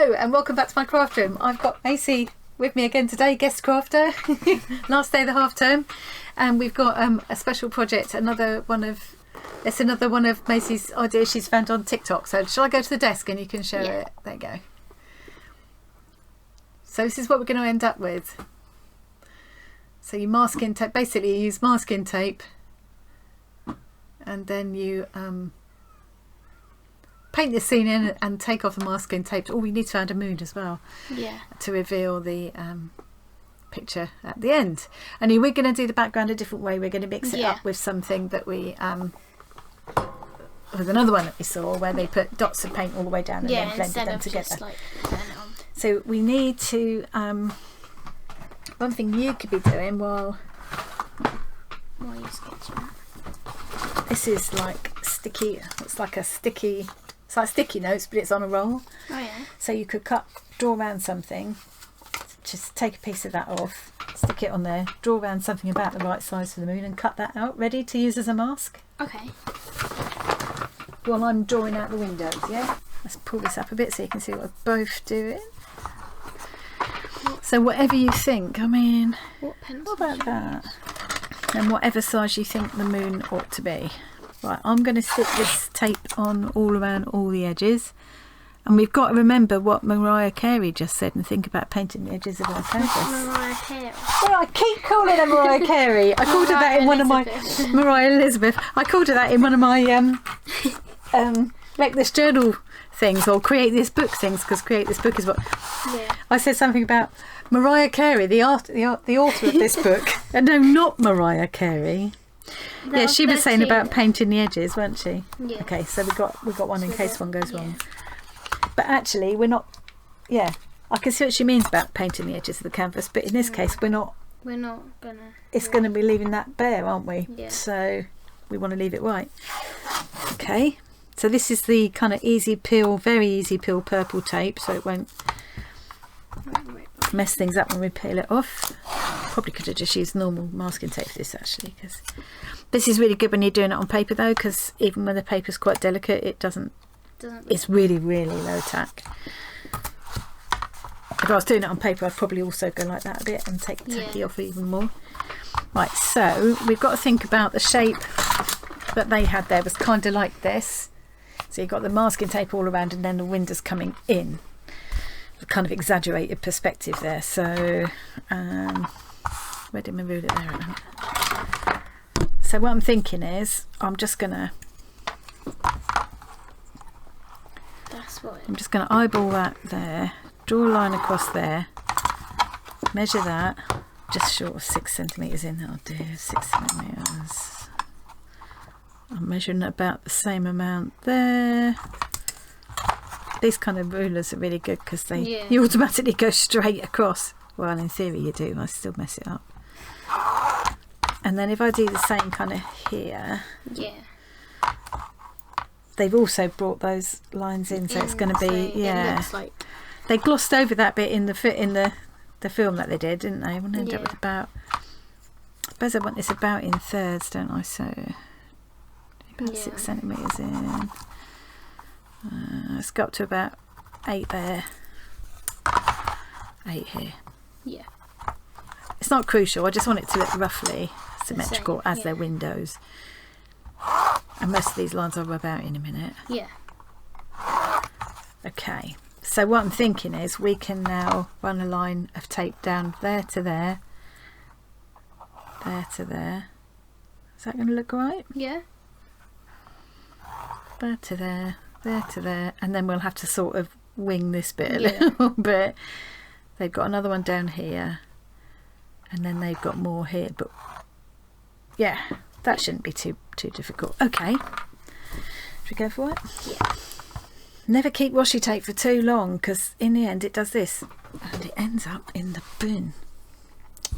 Hello and welcome back to my craft room. I've got Macy with me again today, guest crafter. Last day of the half term, and we've got a special project. Another one of Macy's ideas she's found on TikTok. So shall I go to the desk and you can show it? There you go. So this is what we're going to end up with. So you masking tape. Basically, you use masking tape, and then you paint the scene in and take off the masking tape. Oh, we need to find a moon as well. Yeah. To reveal the picture at the end. And we're going to do the background a different way. We're going to mix it up with something that we with another one that we saw where they put dots of paint all the way down and then blended them together. Just like so we need to one thing you could be doing while you sketching. This is like sticky. It's like sticky notes, but it's on a roll. Oh yeah. So you could draw around something. Just take a piece of that off, stick it on there, draw around something about the right size for the moon, and cut that out, ready to use as a mask. Okay. While I'm drawing out the windows, yeah. Let's pull this up a bit so you can see what we're both doing. So whatever you think, I mean, what about that? And whatever size you think the moon ought to be. Right, I'm going to stick this tape on all around all the edges, and we've got to remember what Mariah Carey just said and think about painting the edges of our canvas. Mariah Carey. Well, I keep calling her Mariah Carey. I called her that in one of my Mariah Elizabeth. I called her that in one of my make this journal things or create this book things, because create this book is what I said something about Mariah Carey, the author of this book. And no, not Mariah Carey. Yeah, she was saying about painting the edges, weren't she? Yeah. Okay, so we got one in case one goes wrong. But actually, we're not. Yeah, I can see what she means about painting the edges of the canvas, but in this case, we're not. We're not gonna. It's going to be leaving that bare, aren't we? Yeah. So we want to leave it white. Okay. So this is the kind of easy peel, very easy peel purple tape, so it won't mess things up when we peel it off. Probably could have just used normal masking tape for this actually, because this is really good when you're doing it on paper though, because even when the paper's quite delicate, it doesn't it's really low tack. If I was doing it on paper, I'd probably also go like that a bit and take the tacky off even more. Right, so we've got to think about the shape that they had there was kind of like this. So you've got the masking tape all around and then the windows coming in. A kind of exaggerated perspective there. So where did my ruler there? So what I'm thinking is I'm just gonna eyeball that there, draw a line across there, measure that, just short of 6 centimetres in. Oh dear, 6 centimetres. I'm measuring about the same amount there. These kind of rulers are really good because you automatically go straight across. Well, in theory you do. I still mess it up. And then if I do the same kind of here, they've also brought those lines in, so it's going to be it looks like they glossed over that bit in the film that they did, didn't they? I want to end up with about. I suppose I want this about in thirds, don't I? So about 6 centimetres in. Let's go up to about 8 there. 8 here. Yeah. It's not crucial. I just want it to look roughly symmetrical as their windows. And most of these lines I'll rub out in a minute. Yeah. Okay. So what I'm thinking is we can now run a line of tape down there to there. There to there. Is that going to look right? Yeah. There to there. There to there. And then we'll have to sort of wing this bit a little bit. They've got another one down here. And then they've got more here. But yeah, that shouldn't be too difficult. Okay. Should we go for it? Yeah. Never keep washi tape for too long, because in the end it does this. And it ends up in the bin.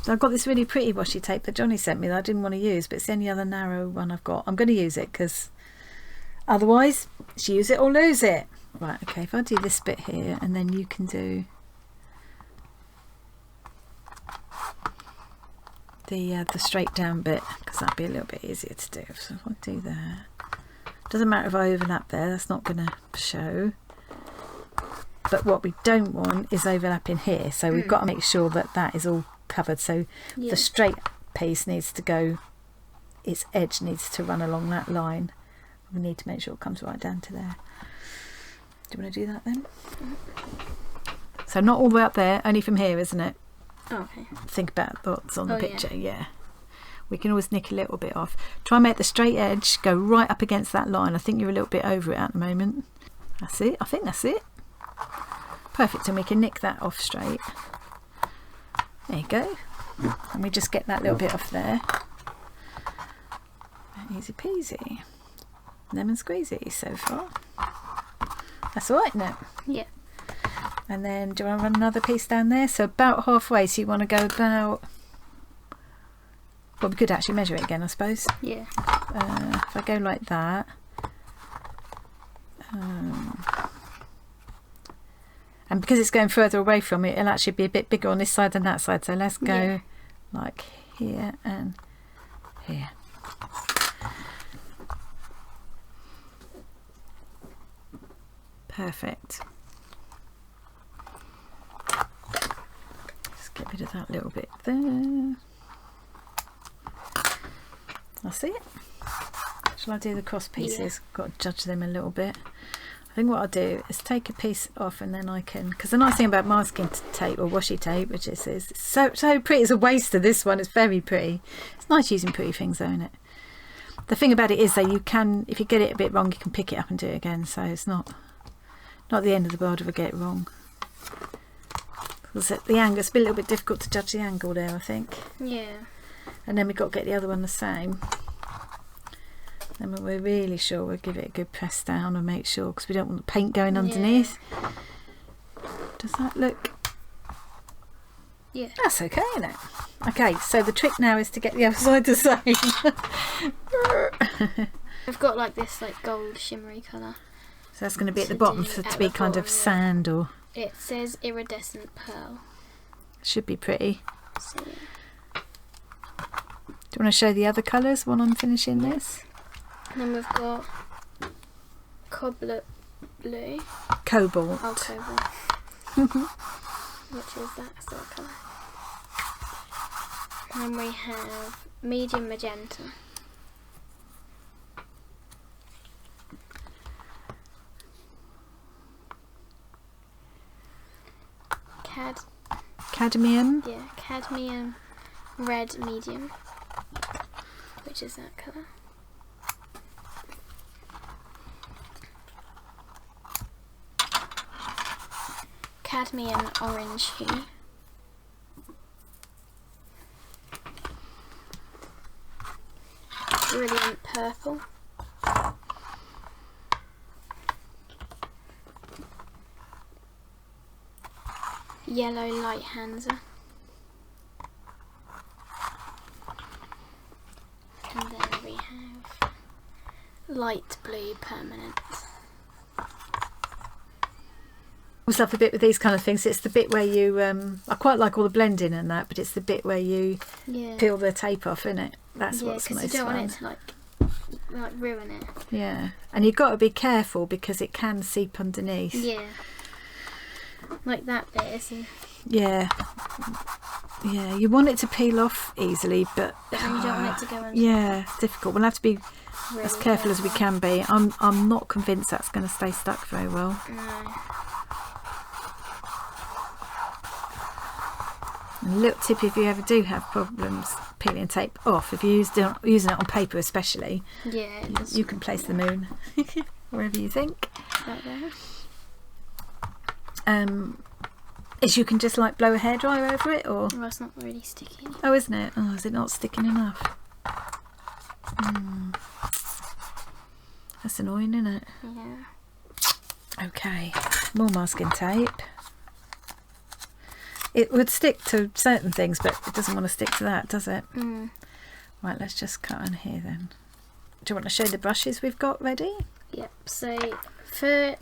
So I've got this really pretty washi tape that Johnny sent me that I didn't want to use, but it's the only other narrow one I've got. I'm going to use it because otherwise it's use it or lose it. Right, okay, if I do this bit here and then you can do the straight down bit, because that'd be a little bit easier to do. So if I do that, doesn't matter if I overlap there, that's not going to show. But what we don't want is overlapping here, so we've got to make sure that that is all covered. So the straight piece needs to go, its edge needs to run along that line. We need to make sure it comes right down to there. Do you want to do that then? So not all the way up there, only from here, isn't it? Okay. Think about what's on the picture. Yeah. We can always nick a little bit off. Try and make the straight edge go right up against that line. I think you're a little bit over it at the moment. That's it. I think that's it. Perfect. And we can nick that off straight. There you go. And we just get that little bit off there. Easy peasy. Lemon squeezy so far. That's all right, isn't it? Yeah. And then do you want to run another piece down there? So about halfway, so you want to go about... Well, we could actually measure it again, I suppose. Yeah. If I go like that... and because it's going further away from it, it'll actually be a bit bigger on this side than that side. So let's go like here and here. Perfect. Just get rid of that little bit there. That's it. Shall I do the cross pieces? Got to judge them a little bit. I think what I'll do is take a piece off and then I can, because the nice thing about masking tape or washi tape, which is so pretty. It's a waste of this one. It's very pretty. It's nice using pretty things though, isn't it? The thing about it is that you can, if you get it a bit wrong, you can pick it up and do it again. So it's not the end of the world if I get it wrong. Because at the angle, it's a little bit difficult to judge the angle there, I think. Yeah. And then we've got to get the other one the same. And when we're really sure, we'll give it a good press down and make sure, because we don't want the paint going underneath. Does that look... Yeah. That's okay, isn't it? Okay, so the trick now is to get the other side the same. I've got like this like gold shimmery colour. So that's going to be at the bottom for it to be kind of sand or... It says iridescent pearl. Should be pretty. So, yeah. Do you want to show the other colours when I'm finishing this? And then we've got cobalt blue. Cobalt. Oh, cobalt. Which is that sort of colour. And we have medium magenta. Cadmium. Yeah, cadmium red medium. Which is that colour. Cadmium orange hue. Brilliant purple. Yellow light Hansa. And then we have light blue permanent. I love the bit with these kind of things. It's the bit where you I quite like all the blending and that, but it's the bit where you peel the tape off, isn't it? That's what's most fun. You don't want it to like ruin it. Yeah, and you've got to be careful because it can seep underneath. Yeah, like that bit, isn't it? Yeah, yeah. You want it to peel off easily, but then you don't want it to go under. Yeah, it's difficult. We'll have to be really as careful as we can be. I'm not convinced that's going to stay stuck very well. No. And a little tip, if you ever do have problems peeling tape off, if you're using it on paper especially, you can place the moon wherever you think. Right there. Is you can just like blow a hairdryer over it, or... Well, it's not really sticky. Oh, isn't it? Oh, is it not sticking enough? That's annoying, isn't it? Yeah. Okay, more masking tape. It would stick to certain things, but it doesn't want to stick to that, does it? Right, let's just cut on here then. Do you want to show the brushes we've got ready? Yep. So we'll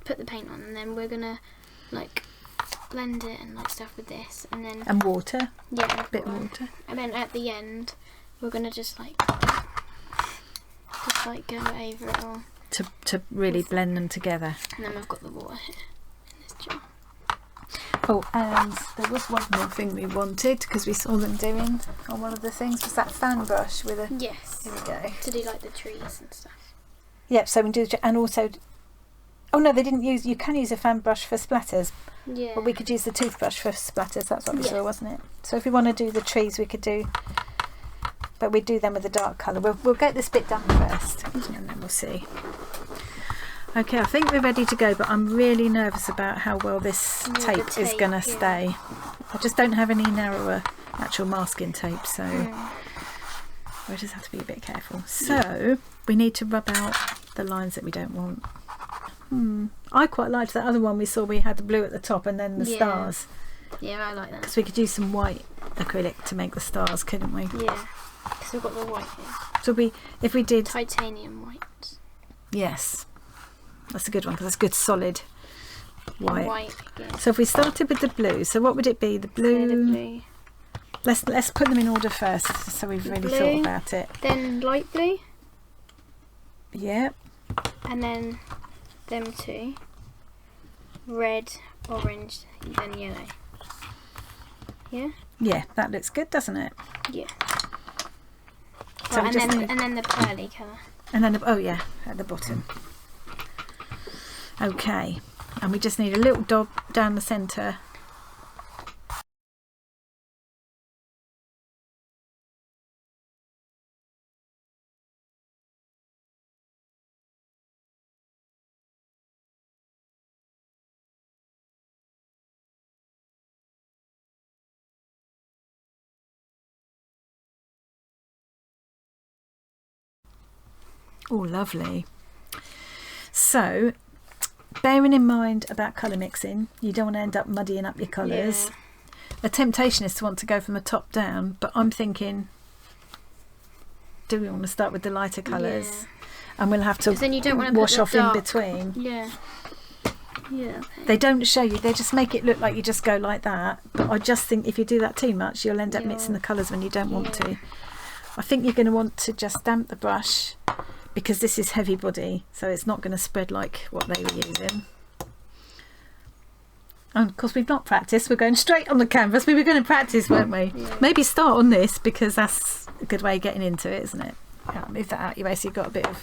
put the paint on, and then we're gonna like blend it and like stuff with this, and then water. Yeah, a bit of water. And then at the end, we're gonna just like go over it all. to really blend them together. And then we've got the water here in this jar. Oh, and there was one more thing we wanted because we saw them doing on one of the things, was that fan brush with a... Yes. Here we go. To do like the trees and stuff. Yep, so we do, and also... Oh no, they didn't use... You can use a fan brush for splatters, Yeah. but we could use the toothbrush for splatters. That's what we Yeah. saw, wasn't it? So if we want to do the trees, we could do... But we do them with a dark colour. We'll get this bit done first, and then we'll see. Okay, I think we're ready to go, but I'm really nervous about how well this Yeah, tape the is tape, going to yeah. stay. I just don't have any narrower actual masking tape, so we just have to be a bit careful. So we need to rub out the lines that we don't want. I quite liked that other one we saw. We had the blue at the top and then the Yeah. stars. Yeah, I like that. Because we could use some white acrylic to make the stars, couldn't we? Yeah. Because we've got the white here. So if we did... Titanium white. Yes. That's a good one because it's good solid white. White again. So if we started with the blue, so what would it be? The blue. The blue. Let's put them in order first, so we've really Blue. thought about it. Then light blue. Yep. And then them two. Red, orange, and then yellow. Yeah? Yeah, that looks good, doesn't it? Yeah. So Right, we and, just then, need- and then the pearly colour. And then oh yeah, at the bottom. Okay, and we just need a little dot down the centre. Oh, lovely. So, bearing in mind about colour mixing, you don't want to end up muddying up your colours. Yeah. The temptation is to want to go from the top down, but I'm thinking, do we want to start with the lighter colours? Yeah. And we'll have to 'Cause then you don't want to wash put the off dark- in between. Yeah. Yeah. They don't show you, they just make it look like you just go like that. But I just think if you do that too much, you'll end up mixing the colours when you don't want to. I think you're going to want to just damp the brush because this is heavy body, so it's not going to spread like what they were using. And of course we've not practiced, we're going straight on the canvas. We were going to practice, weren't we? Yeah. Maybe start on this because that's a good way of getting into it, isn't it? Yeah, move that out, you basically got a bit of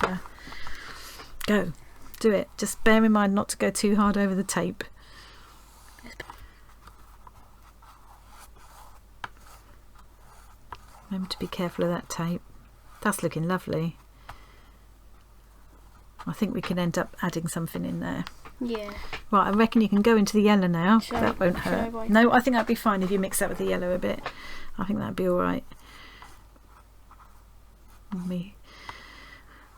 go, do it. Just bear in mind not to go too hard over the tape. Remember to be careful of that tape. That's looking lovely. I think we can end up adding something in there. Yeah. Right, I reckon you can go into the yellow now. Shall That won't shall I hurt. wipe No, I think that'd be fine if you mix that with the yellow a bit. I think that'd be all right.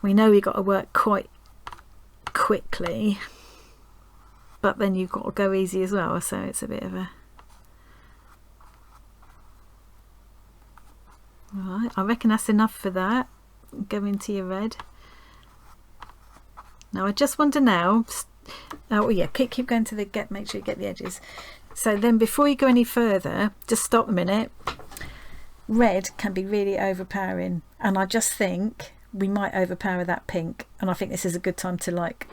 We know we've got to work quite quickly, but then you've got to go easy as well, so it's a bit of a... Right, I reckon that's enough for that. Go into your red. Now I just wonder now, oh yeah, keep going to the make sure you get the edges. So then before you go any further, just stop a minute. Red can be really overpowering, and I just think we might overpower that pink, and I think this is a good time to like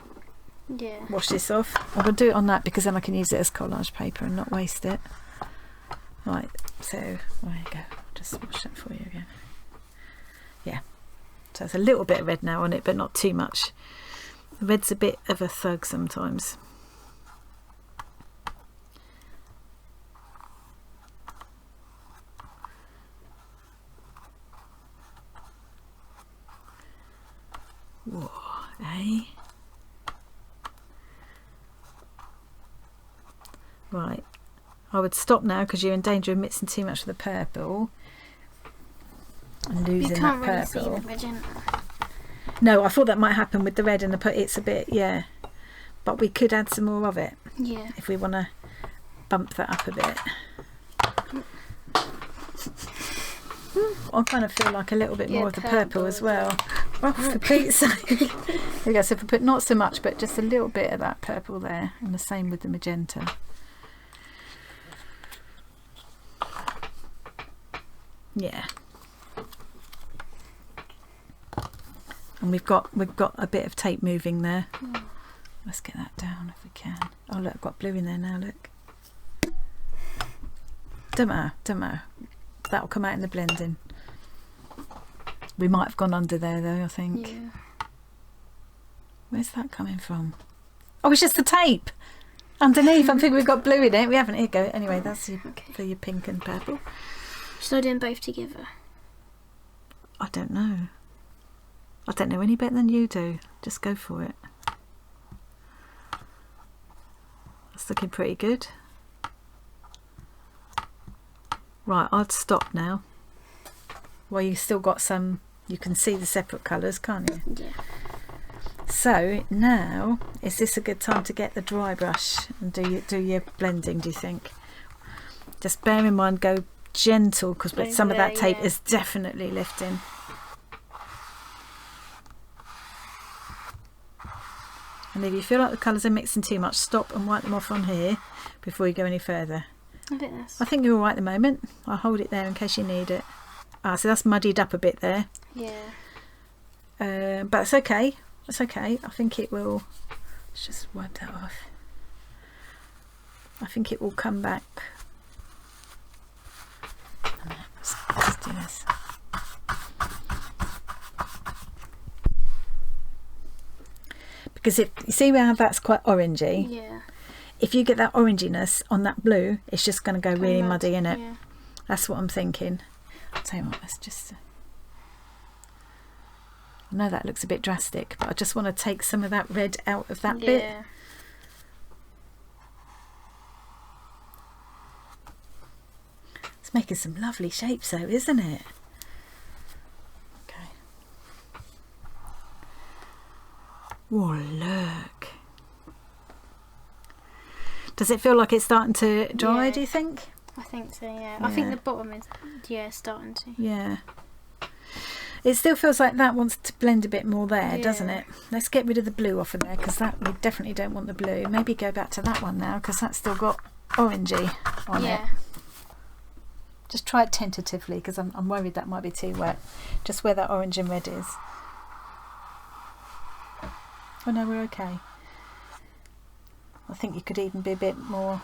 wash this off. I will do it on that because then I can use it as collage paper and not waste it. Right, so there you go. Just wash that for you again. Yeah, so there's a little bit of red now on it, but not too much. Red's a bit of a thug sometimes. Whoa, eh? Right, I would stop now because you're in danger of mixing too much of the purple and You losing can't that really see purple. the magenta. No, I thought that might happen with the red and the it's a bit, yeah. But we could add some more of it Yeah. if we want to bump that up a bit. I kind of feel like a little bit more of the purple as well. Oh, for Pete's sake. There we go, so if we put not so much, but just a little bit of that purple there, and the same with the magenta. Yeah. And we've got a bit of tape moving there. Let's get that down if we can. Oh look, I've got blue in there now, look. Don't matter. That'll come out in the blending. We might have gone under there though, I think. Yeah. Where's that coming from? Oh, it's just the tape underneath. I'm thinking we've got blue in it. We haven't. Here you go. Anyway, that's for your pink and purple. Should I do them both together? I don't know. I don't know any better than you do. Just go for it. That's looking pretty good. Right, I'd stop now. Well, you've still got some, you can see the separate colours, can't you? Yeah. So now, is this a good time to get the dry brush and do your blending, do you think? Just bear in mind, go gentle, because some of that tape is definitely lifting. And if you feel like the colours are mixing too much, stop and wipe them off on here before you go any further. I think you're all right at the moment. I'll hold it there in case you need it. So that's muddied up a bit there. Yeah. But it's okay. It's okay. I think it will. Let's just wipe that off. I think it will come back. Let's do this. Because if you see how that's quite orangey. Yeah. If you get that oranginess on that blue, it's just going to go really muddy in it. Yeah. That's what I'm thinking. I'll tell you what, let's just... I know that looks a bit drastic, but I just want to take some of that red out of that bit. It's making some lovely shapes though, isn't it? Okay. Oh, look. Does it feel like it's starting to dry, do you think? I think so, yeah. I think the bottom is, starting to. Yeah. It still feels like that wants to blend a bit more there, doesn't it? Let's get rid of the blue off of there, because that we definitely don't want the blue. Maybe go back to that one now, because that's still got orangey on it. Just try it tentatively, because I'm worried that might be too wet. Just where that orange and red is. Oh no, we're okay. I think you could even be a bit more.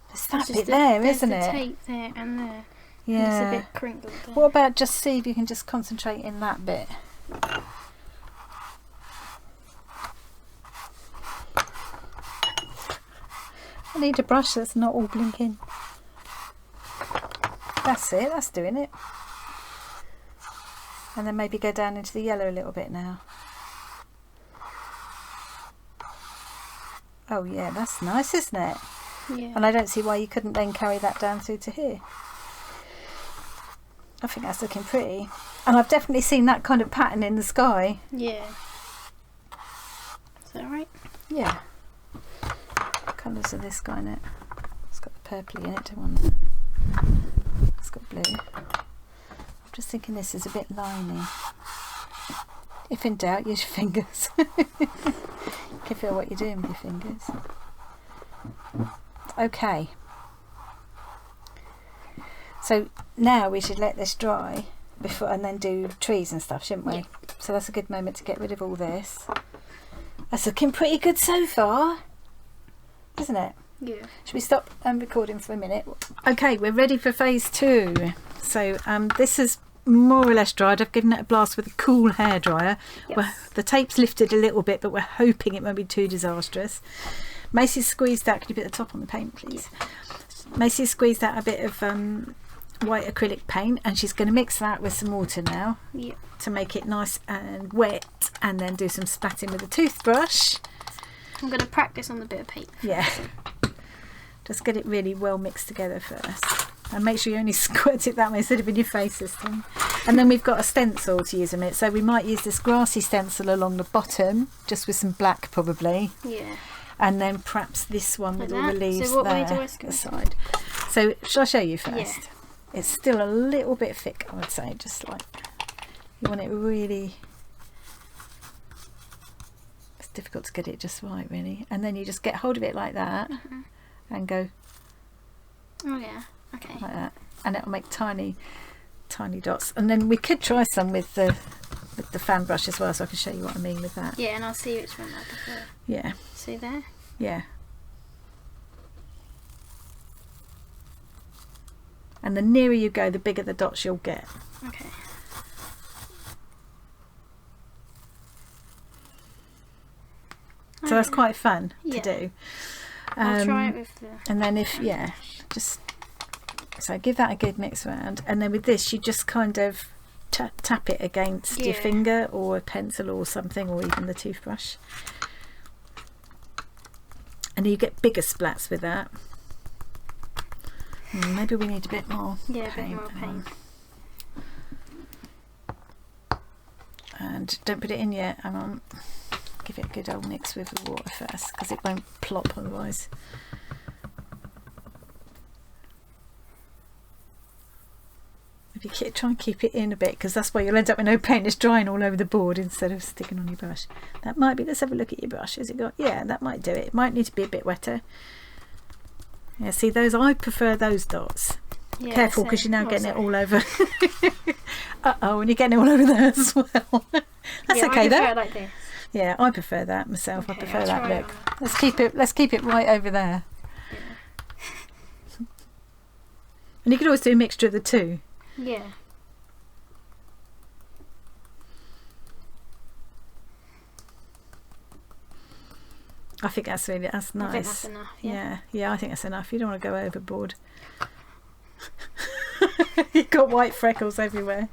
There's that bit there, isn't it? There's the tape there and there. Yeah. It's a bit crinkled there. What about just see if you can just concentrate in that bit? I need a brush that's not all blinking. That's it, that's doing it. And then maybe go down into the yellow a little bit now. Oh yeah, that's nice, isn't it? Yeah. And I don't see why you couldn't then carry that down through to here. I think that's looking pretty. And I've definitely seen that kind of pattern in the sky. Yeah. Is that right? Yeah. What colours are this guy in it? It's got the purpley in it, don't want that. It's got blue. I'm just thinking this is a bit liney. If in doubt, use your fingers. You can feel what you're doing with your fingers. Okay. So now we should let this dry before and then do trees and stuff, shouldn't we? Yeah. So that's a good moment to get rid of all this. That's looking pretty good so far, isn't it? Yeah. Should we stop recording for a minute? Okay, we're ready for phase 2. So this is more or less dried. I've given it a blast with a cool hairdryer. Yes. Well, the tape's lifted a little bit, but we're hoping it won't be too disastrous. Macy squeezed out, could you put the top on the paint please? Yeah. Macy squeezed out a bit of white acrylic paint, and she's going to mix that with some water now to make it nice and wet, and then do some splatting with a toothbrush. I'm going to practice on the bit of paint. Yeah. Just get it really well mixed together first. And make sure you only squirt it that way instead of in your face this time. And then we've got a stencil to use on it. So we might use this grassy stencil along the bottom, just with some black probably. Yeah. And then perhaps this one with all the leaves so what there way do I at the side. So shall I show you first? Yeah. It's still a little bit thick, I would say. Just like, you want it really... It's difficult to get it just right really. And then you just get hold of it like that and go... Oh yeah. Okay. Like that, and it'll make tiny tiny dots. And then we could try some with the fan brush as well, so I can show you what I mean with that. Yeah, and I'll see which one I prefer. Yeah. See there? Yeah. And the nearer you go, the bigger the dots you'll get. Okay. So that's quite fun to do. I'll try it with the... And then just... So give that a good mix around. And then with this, you just kind of tap it against your finger or a pencil or something, or even the toothbrush. And you get bigger splats with that. Maybe we need a bit more paint. A bit more paint. And don't put it in yet. Hang on. Give it a good old mix with the water first, because it won't plop otherwise. Maybe try and keep it in a bit, because that's why you'll end up with no paint. It's drying all over the board instead of sticking on your brush. That might be... Let's have a look at your brush. Has it got... Yeah, that might do it. It might need to be a bit wetter. Yeah, see those? I prefer those dots. Yeah, careful, because you're now getting it all over. Uh-oh, and you're getting it all over there as well. That's okay though. I prefer it like this. Yeah, I prefer that myself. Okay, I prefer I'll that try look. Let's keep it right over there. Yeah. And you can always do a mixture of the two. Yeah. I think that's nice. I think that's enough. Yeah, I think that's enough. You don't want to go overboard. You've got white freckles everywhere.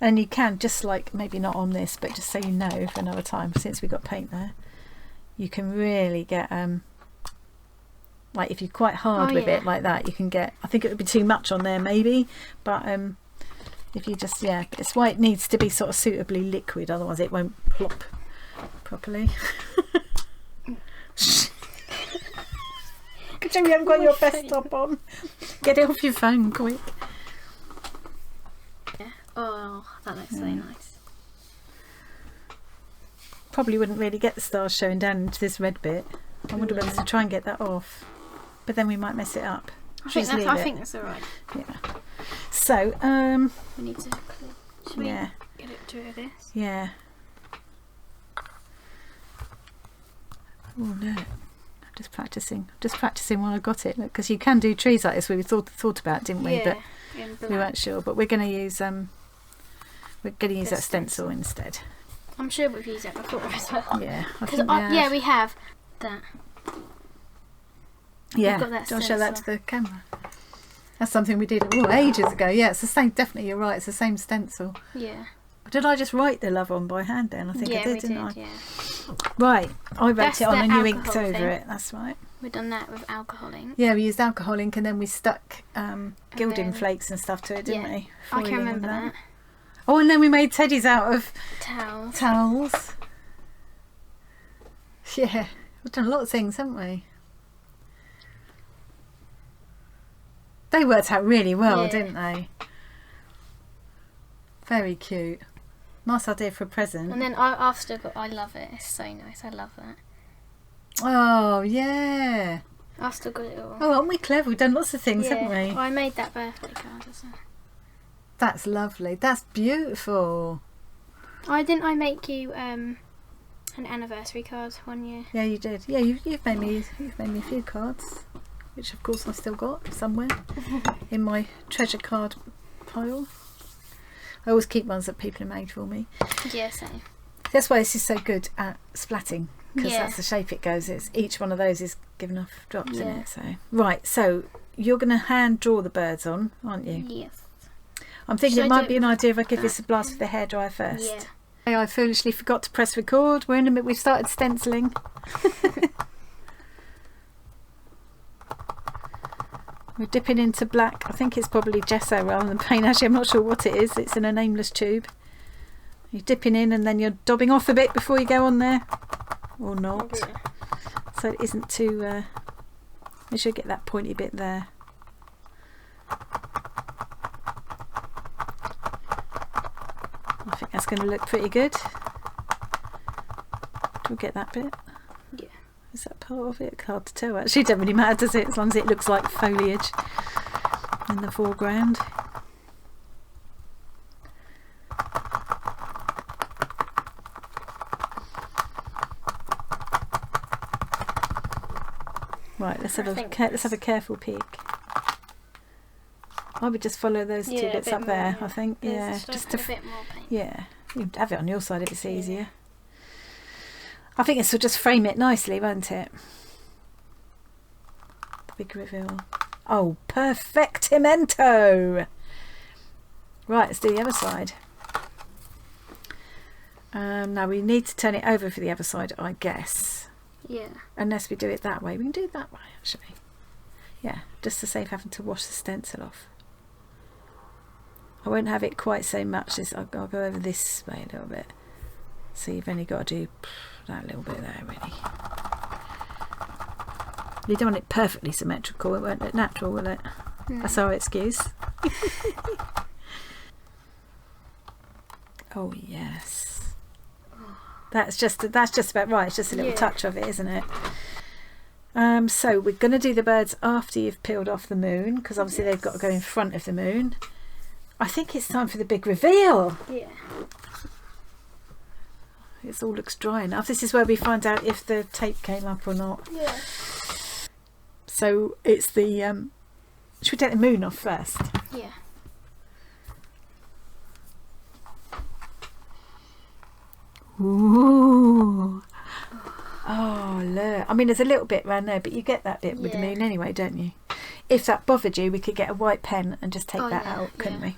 And you can, just like, maybe not on this, but just so you know for another time, since we've got paint there, you can really get, like if you're quite hard with it like that, you can get, I think it would be too much on there maybe, but if you just, it's why it needs to be sort of suitably liquid, otherwise it won't plop properly. Good job you haven't got your best top on. Get it off your phone quick. Oh, that looks so nice. Probably wouldn't really get the stars showing down into this red bit. I wonder whether to try and get that off, but then we might mess it up. I think that's alright. Yeah. So we need to. Should we get it to this? Yeah. Oh no. Just practicing while I got it, because you can do trees like this. We thought about, didn't we? Yeah, but we weren't sure. But we're going to use that stencil instead. I'm sure we've used that before as well. Yeah, we have that. Yeah, do you want to show that to the camera? That's something we did ages ago. Yeah, it's the same. Definitely, you're right. It's the same stencil. Yeah. Did I just write the love on by hand then? I think I did, didn't I? Yeah. Right, I wrote it on and you inked over thing. it. That's right. We've done that with alcohol ink. Yeah, we used alcohol ink and then we stuck gilding flakes and stuff to it, didn't we? I can remember that. Oh, and then we made teddies out of towels. Yeah, we've done a lot of things, haven't we? They worked out really well, didn't they? Very cute. Nice idea for a present. And then I've still got, I love it. It's so nice. I love that. Oh, yeah. I've still got it all. Oh, aren't we clever? We've done lots of things, haven't we? I made that birthday card as well. That's lovely. That's beautiful. Didn't I make you an anniversary card one year? Yeah, you did. Yeah, you've made me a few cards, which of course I've still got somewhere in my treasure card pile. I always keep ones that people have made for me. Yeah, same. That's why this is so good at splatting, because that's the shape it goes. Each one of those is giving off drops in it. So right, so you're going to hand draw the birds on, aren't you? Yes. I'm thinking it might be an idea if I give this a blast with the hairdryer first. Yeah. I foolishly forgot to press record. We've started stenciling. We're dipping into black. I think it's probably gesso rather than paint. Actually, I'm not sure what it is. It's in a nameless tube. You're dipping in and then you're daubing off a bit before you go on there. Or not. Yeah. So it isn't too... you should get that pointy bit there. I think that's going to look pretty good. Do we get that bit? Yeah. Is that part of it? Hard to tell actually. It doesn't really matter, does it? As long as it looks like foliage in the foreground. Right, let's have a careful peek. I would just follow those two bits up there. I think, just to a bit more paint. Yeah, you'd have it on your side if it's easier. I think this will just frame it nicely, won't it? The big reveal. Oh, perfectimento! Right, let's do the other side. Now we need to turn it over for the other side, I guess. Yeah. Unless we do it that way. We can do it that way, actually. Yeah, just to save having to wash the stencil off. I won't have it quite so much. I'll go over this way a little bit. So you've only got to do that little bit there, really. You don't want it perfectly symmetrical. It won't look natural, will it? No. That's our excuse. Oh yes, that's just about right. It's just a little touch of it, isn't it? So we're going to do the birds after you've peeled off the moon, because obviously they've got to go in front of the moon. I think it's time for the big reveal. Yeah. It all looks dry enough. This is where we find out if the tape came up or not. Yeah. So it's the should we take the moon off first? Yeah. Ooh. Oh look. I mean, there's a little bit around there, but you get that bit with the moon anyway, don't you? If that bothered you, we could get a white pen and just take that out, couldn't we?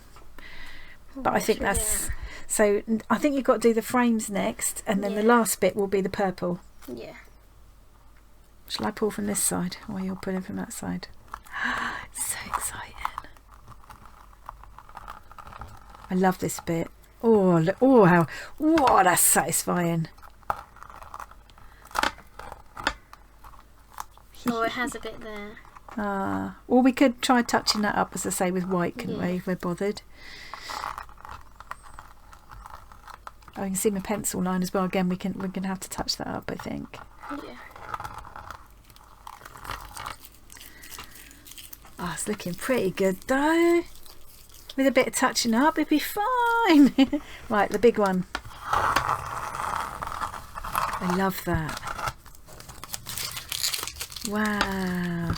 But I think that's... So I think you've got to do the frames next, and then the last bit will be the purple. Yeah. Shall I pull from this side while you're pulling from that side? It's so exciting. I love this bit. Oh, look, oh, that's satisfying. Oh, it has a bit there. Or we could try touching that up, as I say, with white, couldn't we, if we're bothered. Oh, you can see my pencil line as well. Again, we're gonna have to touch that up, I think. Yeah. Oh, it's looking pretty good though. With a bit of touching up, it'd be fine. Right, the big one. I love that. Wow.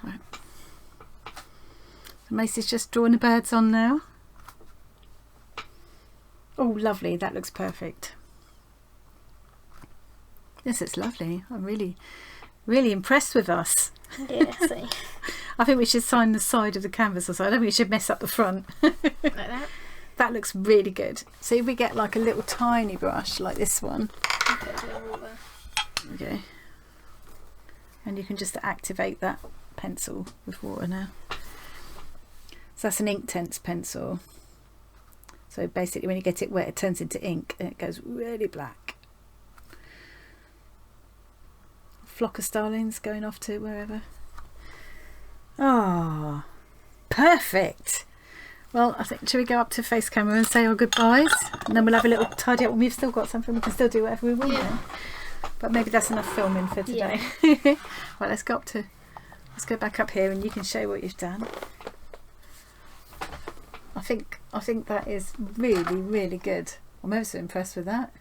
Right. Macy's just drawing the birds on now. Oh, lovely. That looks perfect. Yes, it's lovely. I'm really impressed with us. Yeah, see. I think we should sign the side of the canvas or so. I don't think we should mess up the front. Like that? That looks really good. So if we get like a little tiny brush like this one. Okay. And you can just activate that pencil with water now. So that's an Inktense pencil. So basically when you get it wet, it turns into ink and it goes really black. Flock of starlings going off to wherever. Oh, perfect. Well, I think, should we go up to face camera and say our goodbyes, and then we'll have a little tidy up when we've still got something. We can still do whatever we want then. But maybe that's enough filming for today. Right, let's go back up here and you can show what you've done. I think that is really good. I'm ever so impressed with that.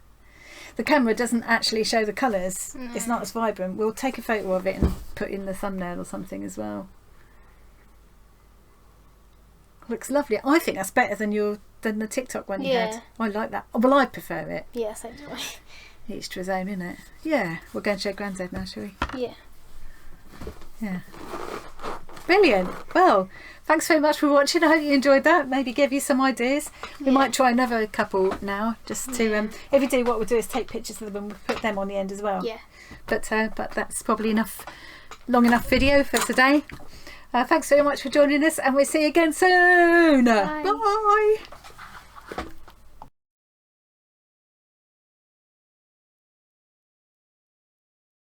The camera doesn't actually show the colours. No. It's not as vibrant. We'll take a photo of it and put in the thumbnail or something as well. Looks lovely. I think that's better than the Tik-Tok one you had. I like that. Well, I prefer it. Yeah, same do I. Each to his own, isn't it? Yeah. We're going to show Granddad now, shall we? Yeah. Yeah. Brilliant. Well, thanks very much for watching. I hope you enjoyed that. Maybe give you some ideas. We might try another couple now, just to if we do, what we'll do is take pictures of them and we'll put them on the end as well. Yeah. But that's probably long enough video for today. Thanks very much for joining us, and we'll see you again soon. Bye. Bye.